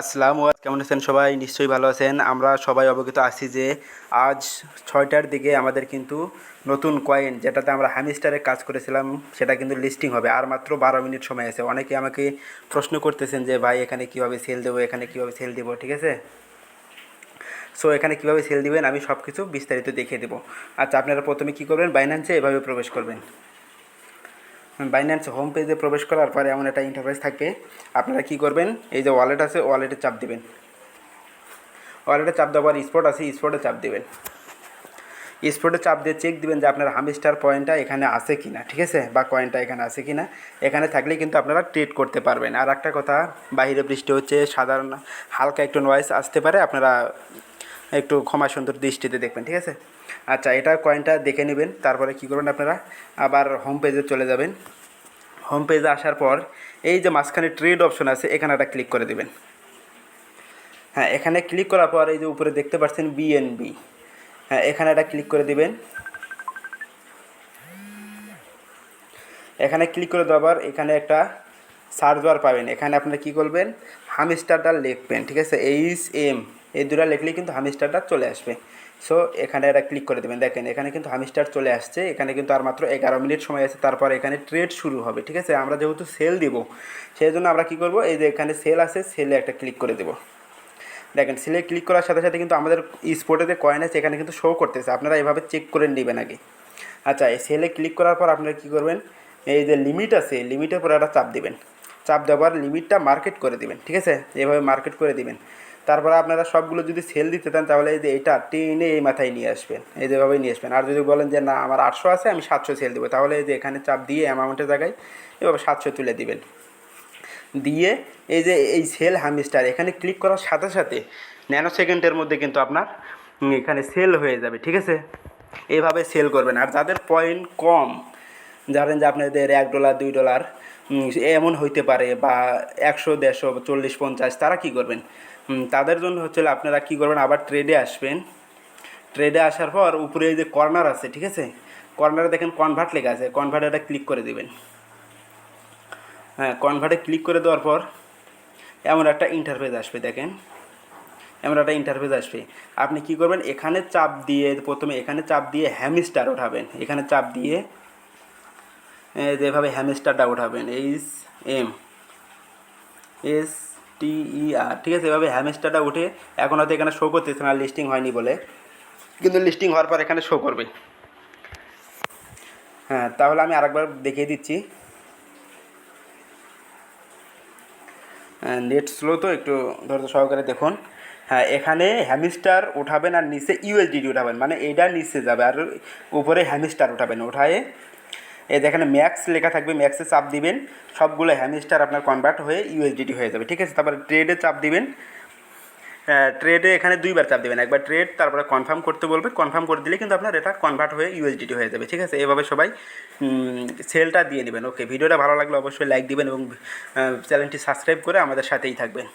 আসসালামু আলাইকুম, কেমন আছেন সবাই? নিশ্চয়ই ভালো আছেন। আমরা সবাই অবগত আছি যে আজ 6টার দিকে আমাদের কিন্তু নতুন কয়েন, যেটাতে আমরা হ্যামস্টারে কাজ করেছিলাম, সেটা কিন্তু লিস্টিং হবে। আর মাত্র 12 মিনিট সময় আছে। অনেকে আমাকে প্রশ্ন করতেছেন যে ভাই এখানে কীভাবে সেল দেবো, এখানে কীভাবে সেল দেবো, ঠিক আছে? সো এখানে কীভাবে সেল দিবেন আমি সব কিছু বিস্তারিত দেখিয়ে দেবো। আচ্ছা, আপনারা প্রথমে কী করবেন, বাইন্যান্সে এভাবে প্রবেশ করবেন। বাইন্যান্স হোম পেজে প্রবেশ করার পরে এমন একটা ইন্টারফেস থাকবে। আপনারা কী করবেন, এই যে ওয়ালেট আছে, ওয়ালেটে চাপ দিবেন। ওয়ালেটে চাপ দেওয়ার স্পট আছে, স্পটে চাপ দিবেন। স্পটে চাপ দিয়ে চেক দিবেন যে আপনার হামিস্টার পয়েন্টটা এখানে আছে কি না, ঠিক আছে, বা কয়েনটা এখানে আছে কি না। এখানে থাকলেই কিন্তু আপনারা ট্রেড করতে পারবেন। আর একটা কথা, বাইরে বৃষ্টি হচ্ছে, সাধারণ হালকা একটু নয়েজ আসতে পারে, আপনারা একটু ক্ষমা সুন্দর দৃষ্টিতে দেখবেন, ঠিক আছে? আচ্ছা, এটা কয়েনটা দেখে নেবেন। তারপরে কী করবেন, আপনারা আবার হোম পেজে চলে যাবেন। হোম পেজে আসার পর এই যে মাঝখানে ট্রেড অপশন আছে, এখানে একটা ক্লিক করে দেবেন। হ্যাঁ, এখানে ক্লিক করার পর এই যে উপরে দেখতে পাচ্ছেন বিএনবি, হ্যাঁ এখানে একটা ক্লিক করে দিবেন। এখানে ক্লিক করে দেওয়ার এখানে একটা সার্চ বার পাবেন। এখানে আপনারা কী করবেন, হামিস্টারটা লিখবেন, ঠিক আছে? HM এই দুটো লিখলেই কিন্তু হামিস্টারটা চলে আসবে। সো এখানে একটা ক্লিক করে দেবেন। দেখেন এখানে কিন্তু হামিস্টার চলে আসছে। এখানে কিন্তু আর মাত্র 11 মিনিট সময় আছে, তারপর এখানে ট্রেড শুরু হবে, ঠিক আছে? আমরা যেহেতু সেল দিব, সেই জন্য আমরা কী করব, এই যে এখানে সেল আছে, সেলে একটা ক্লিক করে দেবো। দেখেন সেলে ক্লিক করার সাথে সাথে কিন্তু আমাদের স্পটে যে কয়েন আছে এখানে কিন্তু শো করতেছে। আপনারা এভাবে চেক করে নেবেন আগে। আচ্ছা, এই সেলে ক্লিক করার পর আপনারা কী করবেন, এই যে লিমিট আছে, লিমিটের পরে একটা চাপ দিবেন। চাপ দেওয়ার লিমিটটা মার্কেট করে দিবেন, ঠিক আছে? এভাবে মার্কেট করে দিবেন। তারপরে আপনারা সবগুলো যদি সেল দিতে চান তাহলে এই যে এটা টেনে এই মাথায় নিয়ে আসবেন, এই যেভাবেই নিয়ে আসবেন। আর যদি বলেন যে না আমার 800 আছে, আমি 700 সেল দেবো, তাহলে এই যে এখানে চাপ দিয়ে অ্যামাউন্টের জায়গায় এভাবে 700 তুলে দিবেন। দিয়ে এই যে এই সেল হামিস্টার এখানে ক্লিক করার সাথে সাথে ন্যানো সেকেন্ডের মধ্যে কিন্তু আপনার এখানে সেল হয়ে যাবে, ঠিক আছে? এইভাবে সেল করবেন। আর যাদের পয়েন্ট কম, ধরেন যে আপনাদের $1 $2 এমন হইতে পারে, বা 100 150 40 50, তারা কী করবেন, তাদের জন্য হচ্ছে আপনারা কী করবেন, আবার ট্রেডে আসবেন। ট্রেডে আসার পর উপরে এই যে কর্নার আছে, ঠিক আছে, কর্নারে দেখেন কনভার্ট লেখা আছে, কনভার্টে এটা ক্লিক করে দেবেন। হ্যাঁ, কনভার্টে ক্লিক করে দেওয়ার পর এমন একটা ইন্টারফেস আসবে, দেখেন এমন একটা ইন্টারফেস আসবে। আপনি কী করবেন, এখানে চাপ দিয়ে প্রথমে এখানে চাপ দিয়ে হ্যামস্টার ওঠাবেন। এখানে চাপ দিয়ে যেভাবে হ্যামস্টারটা ওঠাবেন, HMSTER, ঠিক আছে? এভাবে হ্যামস্টারটা উঠে, এখন হয়তো এখানে শো করতেছে না, লিস্টিং হয়নি বলে, কিন্তু লিস্টিং হওয়ার পর এখানে শো করবে। হ্যাঁ, তাহলে আমি আরেকবার দেখিয়ে দিচ্ছি। নেট স্লো তো, একটু ধৈর্য সহকারে দেখুন। হ্যাঁ, এখানে হ্যামস্টার উঠাবেন আর নিচে USDT উঠাবেন, মানে এইটা নিচে যাবে, আর উপরে হ্যামস্টার উঠাবেন। উঠায়ে এই যেখানে ম্যাক্স লেখা থাকবে, ম্যাক্সে চাপ দিবেন, সবগুলো হ্যামস্টার আপনার কনভার্ট হয়ে USDT হয়ে যাবে, ঠিক আছে? তারপরে ট্রেডে চাপ দিবেন। ট্রেডে এখানে 2বার চাপ দেবেন, একবার ট্রেড, তারপরে কনফার্ম করতে বলবে, কনফার্ম করে দিলে কিন্তু আপনার এটা কনভার্ট হয়ে USDT হয়ে যাবে, ঠিক আছে? এভাবে সবাই সেলটা দিয়ে নেবেন। ওকে, ভিডিওটা ভালো লাগলে অবশ্যই লাইক দিবেন এবং চ্যানেলটি সাবস্ক্রাইব করে আমাদের সাথেই থাকবেন।